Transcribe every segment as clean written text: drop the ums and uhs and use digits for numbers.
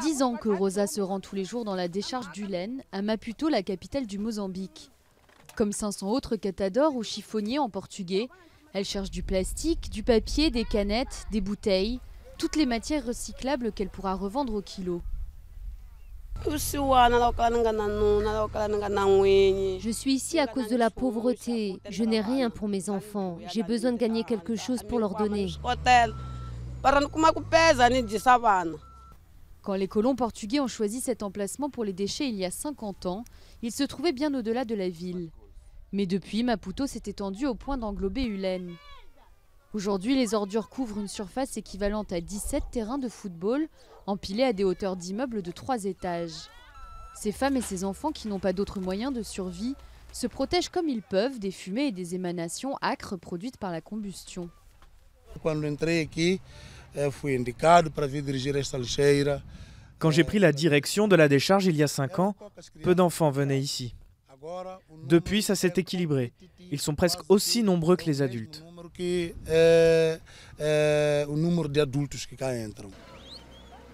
10 ans que Rosa se rend tous les jours dans la décharge d'Ulen, à Maputo, la capitale du Mozambique. Comme 500 autres catadors ou chiffonniers en portugais, elle cherche du plastique, du papier, des canettes, des bouteilles, toutes les matières recyclables qu'elle pourra revendre au kilo. Je suis ici à cause de la pauvreté. Je n'ai rien pour mes enfants. J'ai besoin de gagner quelque chose pour leur donner. Quand les colons portugais ont choisi cet emplacement pour les déchets il y a 50 ans, il se trouvait bien au-delà de la ville. Mais depuis, Maputo s'est étendu au point d'englober Ulen. Aujourd'hui, les ordures couvrent une surface équivalente à 17 terrains de football, empilés à des hauteurs d'immeubles de 3 étages. Ces femmes et ces enfants qui n'ont pas d'autres moyens de survie se protègent comme ils peuvent des fumées et des émanations âcres produites par la combustion. Quand j'ai pris la direction de la décharge il y a 5 ans, peu d'enfants venaient ici. Depuis, ça s'est équilibré. Ils sont presque aussi nombreux que les adultes.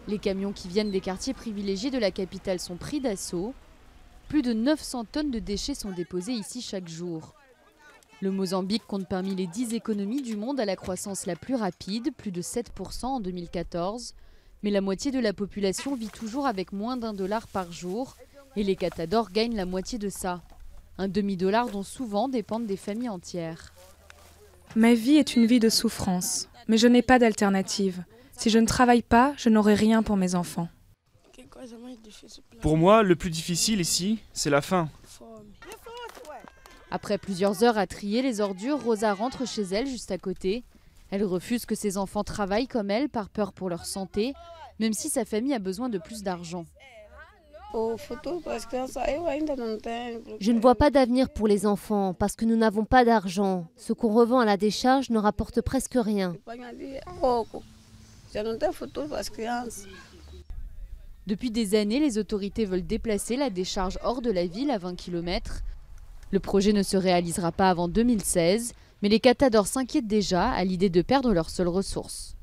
Les camions qui viennent des quartiers privilégiés de la capitale sont pris d'assaut. Plus de 900 tonnes de déchets sont déposées ici chaque jour. Le Mozambique compte parmi les 10 économies du monde à la croissance la plus rapide, plus de 7% en 2014. Mais la moitié de la population vit toujours avec moins d'$1 par jour. Et les catadors gagnent la moitié de ça. Un demi-dollar dont souvent dépendent des familles entières. Ma vie est une vie de souffrance, mais je n'ai pas d'alternative. Si je ne travaille pas, je n'aurai rien pour mes enfants. Pour moi, le plus difficile ici, c'est la faim. Après plusieurs heures à trier les ordures, Rosa rentre chez elle juste à côté. Elle refuse que ses enfants travaillent comme elle par peur pour leur santé, même si sa famille a besoin de plus d'argent. Je ne vois pas d'avenir pour les enfants parce que nous n'avons pas d'argent. Ce qu'on revend à la décharge ne rapporte presque rien. Depuis des années, les autorités veulent déplacer la décharge hors de la ville à 20 km. Le projet ne se réalisera pas avant 2016, mais les catadors s'inquiètent déjà à l'idée de perdre leur seule ressource.